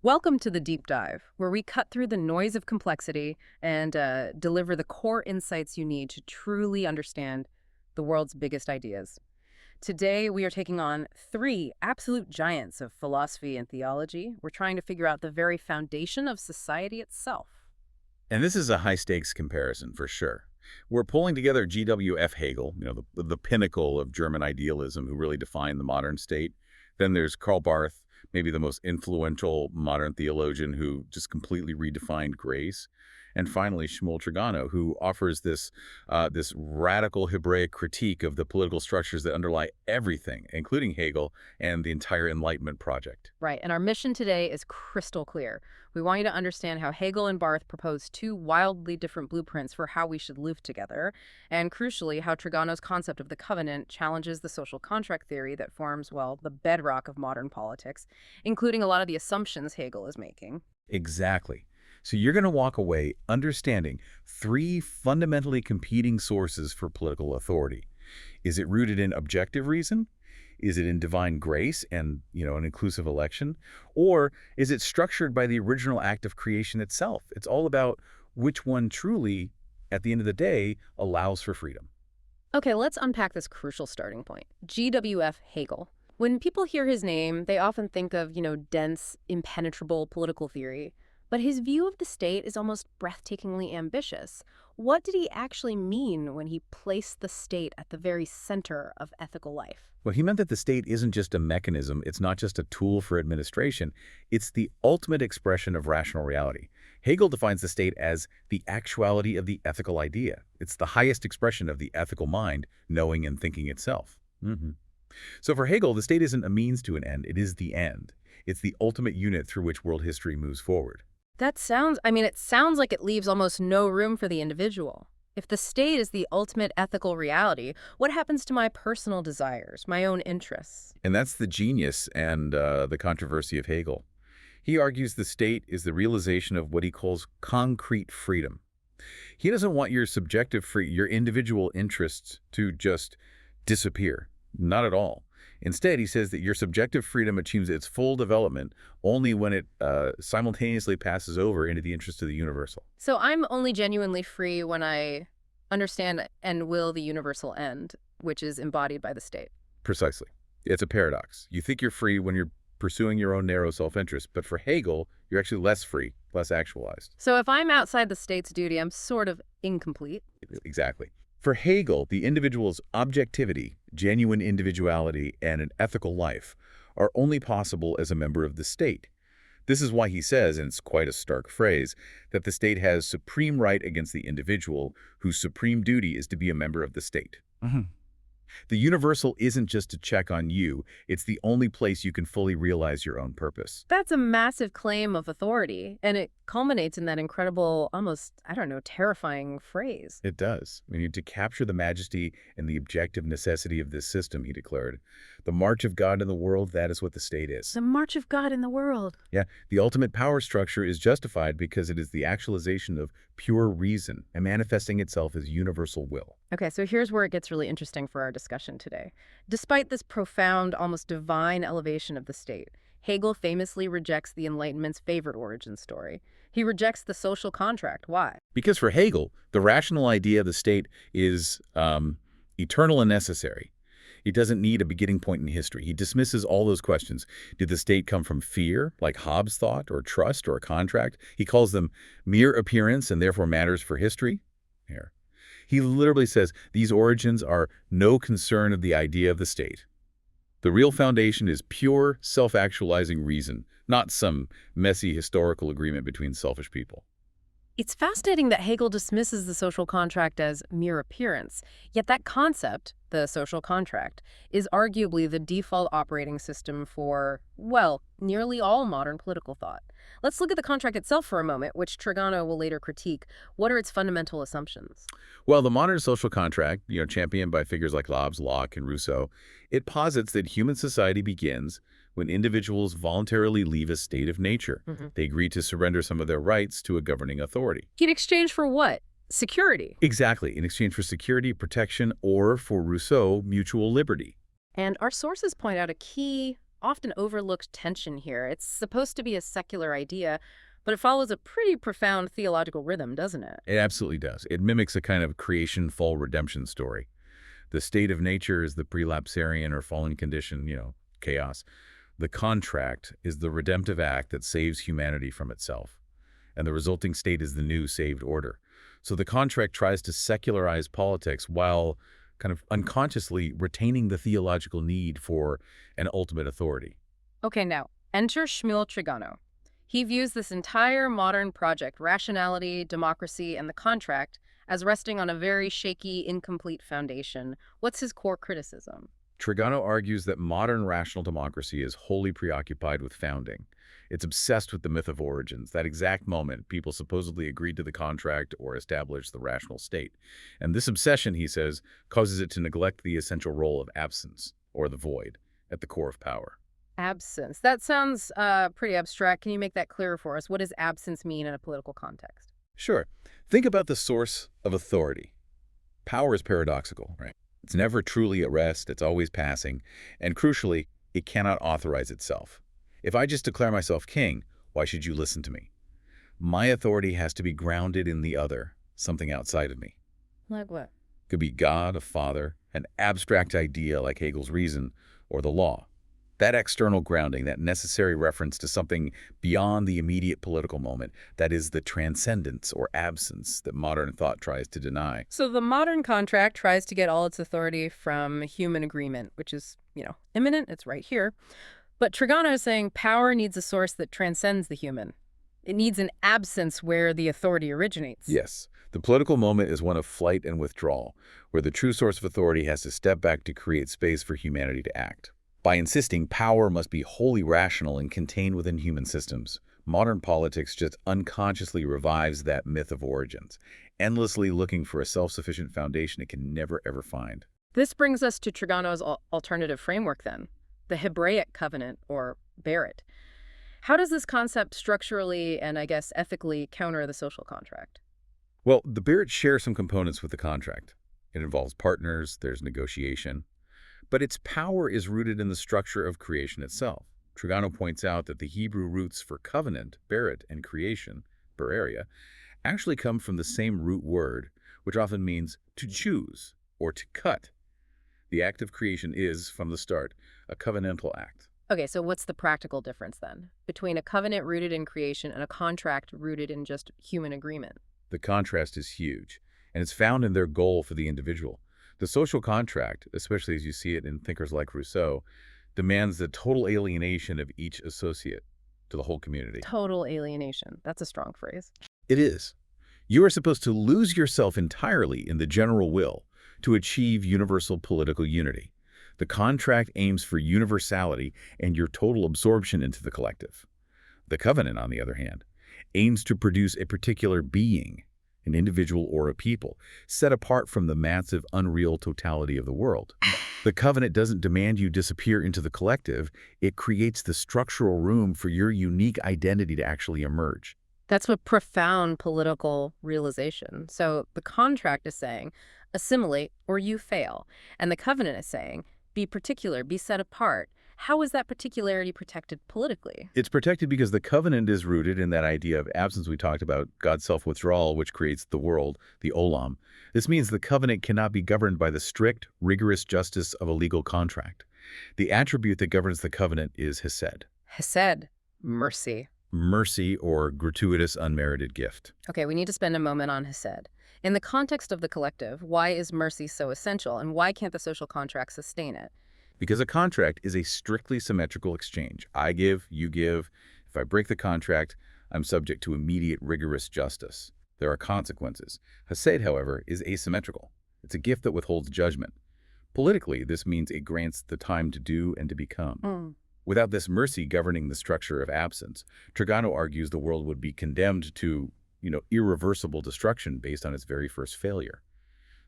Welcome to the Deep Dive, where we cut through the noise of complexity and deliver the core insights you need to truly understand the world's biggest ideas. Today, we are taking on three absolute giants of philosophy and theology. We're trying to figure out the very foundation of society itself. And this is a high-stakes comparison for sure. We're pulling together G.W.F. Hegel, the pinnacle of German idealism who really defined the modern state. Then there's Karl Barth, maybe the most influential modern theologian who just completely redefined grace. And finally, Shmuel Trigano, who offers this radical Hebraic critique of the political structures that underlie everything, including Hegel and the entire Enlightenment project. Right, and our mission today is crystal clear. We want you to understand how Hegel and Barth proposed two wildly different blueprints for how we should live together, and crucially, how Trigano's concept of the covenant challenges the social contract theory that forms, well, the bedrock of modern politics, including a lot of the assumptions Hegel is making. Exactly. So you're going to walk away understanding three fundamentally competing sources for political authority. Is it rooted in objective reason? Is it in divine grace and, an inclusive election? Or is it structured by the original act of creation itself? It's all about which one truly, at the end of the day, allows for freedom. Okay, let's unpack this crucial starting point. G.W.F. Hegel. When people hear his name, they often think of, dense, impenetrable political theory. But his view of the state is almost breathtakingly ambitious. What did he actually mean when he placed the state at the very center of ethical life? Well, he meant that the state isn't just a mechanism, it's not just a tool for administration, it's the ultimate expression of rational reality. Hegel defines the state as the actuality of the ethical idea. It's the highest expression of the ethical mind, knowing and thinking itself. So for Hegel, the state isn't a means to an end, it is the end. It's the ultimate unit through which world history moves forward. It sounds like it leaves almost no room for the individual. If the state is the ultimate ethical reality, what happens to my personal desires, my own interests? And that's the genius and the controversy of Hegel. He argues the state is the realization of what he calls concrete freedom. He doesn't want your individual interests to just disappear. Not at all. Instead, he says that your subjective freedom achieves its full development only when it simultaneously passes over into the interest of the universal. So I'm only genuinely free when I understand and will the universal end, which is embodied by the state. Precisely. It's a paradox. You think you're free when you're pursuing your own narrow self-interest, but for Hegel, you're actually less free, less actualized. So if I'm outside the state's duty, I'm sort of incomplete. Exactly. For Hegel, the individual's objectivity, genuine individuality, and an ethical life are only possible as a member of the state. This is why he says, and it's quite a stark phrase, that the state has supreme right against the individual, whose supreme duty is to be a member of the state. The universal isn't just a check on you, it's the only place you can fully realize your own purpose. That's a massive claim of authority, and it culminates in that incredible, almost, terrifying phrase. It does. To capture the majesty and the objective necessity of this system, he declared, the march of God in the world, that is what the state is. The march of God in the world. Yeah, the ultimate power structure is justified because it is the actualization of pure reason and manifesting itself as universal will. Okay, so here's where it gets really interesting for our discussion today. Despite this profound, almost divine elevation of the state, Hegel famously rejects the Enlightenment's favorite origin story. He rejects the social contract. Why? Because for Hegel, the rational idea of the state is eternal and necessary. It doesn't need a beginning point in history. He dismisses all those questions. Did the state come from fear, like Hobbes thought, or trust, or a contract? He calls them mere appearance and therefore matters for history. Here. He literally says these origins are no concern of the idea of the state. The real foundation is pure, self-actualizing reason, not some messy historical agreement between selfish people. It's fascinating that Hegel dismisses the social contract as mere appearance, yet that concept, the social contract, is arguably the default operating system for, well, nearly all modern political thought. Let's look at the contract itself for a moment, which Trigano will later critique. What are its fundamental assumptions? Well, the modern social contract, championed by figures like Hobbes, Locke, and Rousseau, it posits that human society begins when individuals voluntarily leave a state of nature. They agree to surrender some of their rights to a governing authority. In exchange for what? Security. Exactly, in exchange for security, protection, or, for Rousseau, mutual liberty. And our sources point out a key often overlooked tension here. It's supposed to be a secular idea, but it follows a pretty profound theological rhythm, doesn't it? It absolutely does. It mimics a kind of creation, fall, redemption story. The state of nature is the prelapsarian or fallen condition, chaos. The contract is the redemptive act that saves humanity from itself. And the resulting state is the new saved order. So the contract tries to secularize politics while kind of unconsciously retaining the theological need for an ultimate authority. Okay, now, enter Shmuel Trigano. He views this entire modern project, rationality, democracy, and the contract, as resting on a very shaky, incomplete foundation. What's his core criticism? Trigano argues that modern rational democracy is wholly preoccupied with founding. It's obsessed with the myth of origins, that exact moment people supposedly agreed to the contract or established the rational state. And this obsession, he says, causes it to neglect the essential role of absence, or the void, at the core of power. Absence. That sounds pretty abstract. Can you make that clearer for us? What does absence mean in a political context? Sure. Think about the source of authority. Power is paradoxical, right? It's never truly at rest, it's always passing, and crucially, it cannot authorize itself. If I just declare myself king, why should you listen to me? My authority has to be grounded in the other, something outside of me. Like what? Could be God, a father, an abstract idea like Hegel's reason, or the law. That external grounding, that necessary reference to something beyond the immediate political moment, that is the transcendence or absence that modern thought tries to deny. So the modern contract tries to get all its authority from human agreement, which is, imminent. It's right here. But Trigano is saying power needs a source that transcends the human. It needs an absence where the authority originates. Yes, the political moment is one of flight and withdrawal, where the true source of authority has to step back to create space for humanity to act. By insisting power must be wholly rational and contained within human systems, modern politics just unconsciously revives that myth of origins, endlessly looking for a self-sufficient foundation it can never ever find. This brings us to Trigano's alternative framework then, the Hebraic covenant, or Berit. How does this concept structurally and, I guess, ethically counter the social contract? Well, the Berit shares some components with the contract. It involves partners, there's negotiation, but its power is rooted in the structure of creation itself. Trigano points out that the Hebrew roots for covenant, berit, and creation, bereria, actually come from the same root word, which often means to choose or to cut. The act of creation is, from the start, a covenantal act. Okay, so what's the practical difference then between a covenant rooted in creation and a contract rooted in just human agreement? The contrast is huge, and it's found in their goal for the individual. The social contract, especially as you see it in thinkers like Rousseau, demands the total alienation of each associate to the whole community. Total alienation. That's a strong phrase. It is. You are supposed to lose yourself entirely in the general will to achieve universal political unity. The contract aims for universality and your total absorption into the collective. The covenant, on the other hand, aims to produce a particular being, an individual or a people, set apart from the massive, unreal totality of the world. The covenant doesn't demand you disappear into the collective. It creates the structural room for your unique identity to actually emerge. That's a profound political realization. So the contract is saying, assimilate or you fail. And the covenant is saying, be particular, be set apart. How is that particularity protected politically? It's protected because the covenant is rooted in that idea of absence we talked about, God's self-withdrawal, which creates the world, the olam. This means the covenant cannot be governed by the strict, rigorous justice of a legal contract. The attribute that governs the covenant is hesed. Hesed, mercy. Mercy, or gratuitous unmerited gift. Okay, we need to spend a moment on hesed. In the context of the collective, why is mercy so essential, and why can't the social contract sustain it? Because a contract is a strictly symmetrical exchange. I give, you give. If I break the contract, I'm subject to immediate rigorous justice. There are consequences. Hesed, however, is asymmetrical. It's a gift that withholds judgment. Politically, this means it grants the time to do and to become. Without this mercy governing the structure of absence, Trigano argues the world would be condemned to, irreversible destruction based on its very first failure.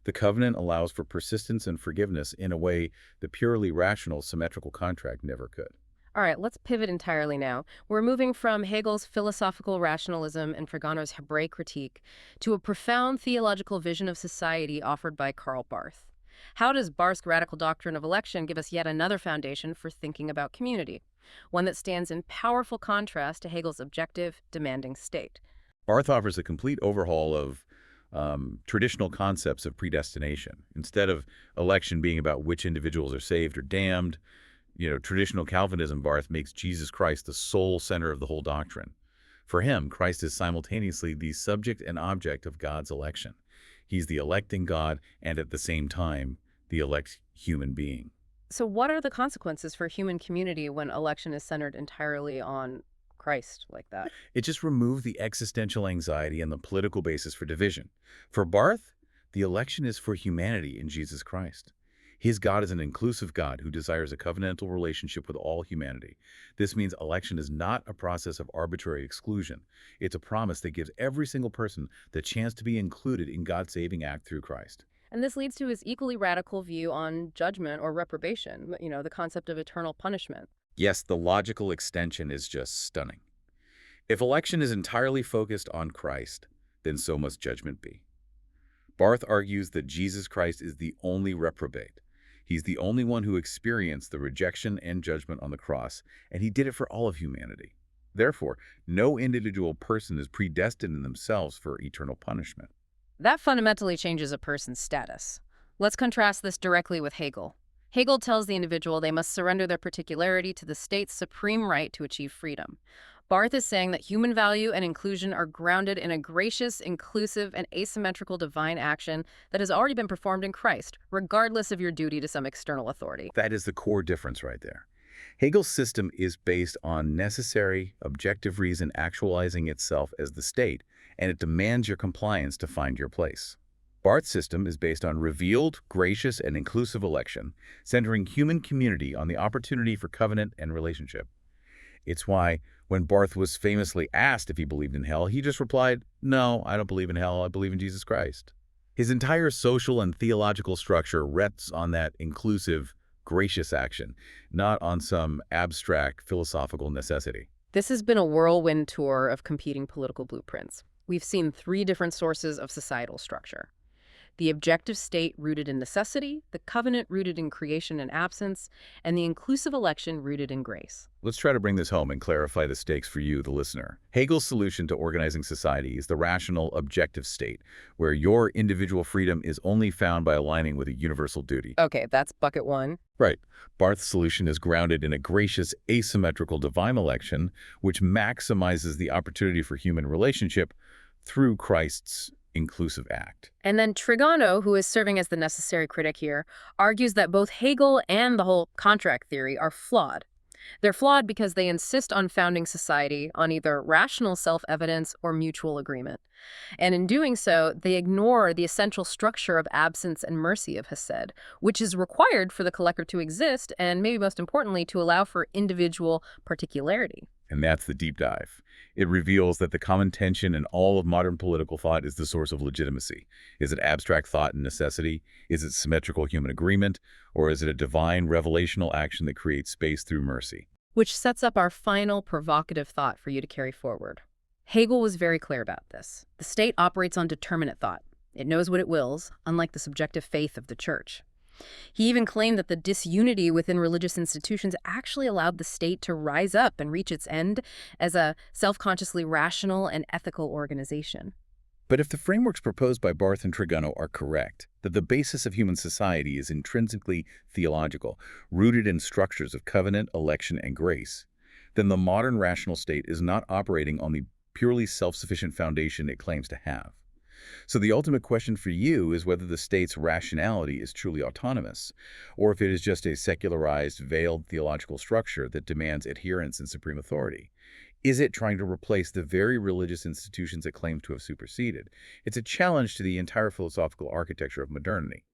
The covenant allows for persistence and forgiveness in a way the purely rational symmetrical contract never could. All right, let's pivot entirely now. We're moving from Hegel's philosophical rationalism and Trigano's Hebraic critique to a profound theological vision of society offered by Karl Barth. How does Barth's radical doctrine of election give us yet another foundation for thinking about community? One that stands in powerful contrast to Hegel's objective, demanding state. Barth offers a complete overhaul of traditional concepts of predestination. Instead of election being about which individuals are saved or damned, traditional Calvinism, Barth makes Jesus Christ the sole center of the whole doctrine. For him, Christ is simultaneously the subject and object of God's election. He's the electing God and at the same time, the elect human being. So, what are the consequences for human community when election is centered entirely on Christ like that? It just removed the existential anxiety and the political basis for division. For Barth, the election is for humanity in Jesus Christ. His God is an inclusive God who desires a covenantal relationship with all humanity. This means election is not a process of arbitrary exclusion. It's a promise that gives every single person the chance to be included in God's saving act through Christ. And this leads to his equally radical view on judgment or reprobation, the concept of eternal punishment. Yes, the logical extension is just stunning. If election is entirely focused on Christ, then so must judgment be. Barth argues that Jesus Christ is the only reprobate. He's the only one who experienced the rejection and judgment on the cross, and he did it for all of humanity. Therefore, no individual person is predestined in themselves for eternal punishment. That fundamentally changes a person's status. Let's contrast this directly with Hegel. Hegel tells the individual they must surrender their particularity to the state's supreme right to achieve freedom. Barth is saying that human value and inclusion are grounded in a gracious, inclusive, and asymmetrical divine action that has already been performed in Christ, regardless of your duty to some external authority. That is the core difference right there. Hegel's system is based on necessary, objective reason actualizing itself as the state, and it demands your compliance to find your place. Barth's system is based on revealed, gracious, and inclusive election, centering human community on the opportunity for covenant and relationship. It's why, when Barth was famously asked if he believed in hell, he just replied, "No, I don't believe in hell, I believe in Jesus Christ." His entire social and theological structure rests on that inclusive, gracious action, not on some abstract philosophical necessity. This has been a whirlwind tour of competing political blueprints. We've seen three different sources of societal structure: the objective state rooted in necessity, the covenant rooted in creation and absence, and the inclusive election rooted in grace. Let's try to bring this home and clarify the stakes for you, the listener. Hegel's solution to organizing society is the rational, objective state, where your individual freedom is only found by aligning with a universal duty. Okay, that's bucket one. Right. Barth's solution is grounded in a gracious, asymmetrical divine election, which maximizes the opportunity for human relationship through Christ's inclusive act. And then Trigano, who is serving as the necessary critic here, argues that both Hegel and the whole contract theory are flawed. They're flawed because they insist on founding society on either rational self-evidence or mutual agreement. And in doing so, they ignore the essential structure of absence and mercy of Hesed, which is required for the collector to exist and, maybe most importantly, to allow for individual particularity. And that's the deep dive. It reveals that the common tension in all of modern political thought is the source of legitimacy. Is it abstract thought and necessity? Is it symmetrical human agreement? Or is it a divine revelational action that creates space through mercy? Which sets up our final provocative thought for you to carry forward. Hegel was very clear about this. The state operates on determinate thought. It knows what it wills, unlike the subjective faith of the church. He even claimed that the disunity within religious institutions actually allowed the state to rise up and reach its end as a self-consciously rational and ethical organization. But if the frameworks proposed by Barth and Trigano are correct, that the basis of human society is intrinsically theological, rooted in structures of covenant, election, and grace, then the modern rational state is not operating on the purely self-sufficient foundation it claims to have. So the ultimate question for you is whether the state's rationality is truly autonomous, or if it is just a secularized, veiled theological structure that demands adherence and supreme authority. Is it trying to replace the very religious institutions it claims to have superseded? It's a challenge to the entire philosophical architecture of modernity.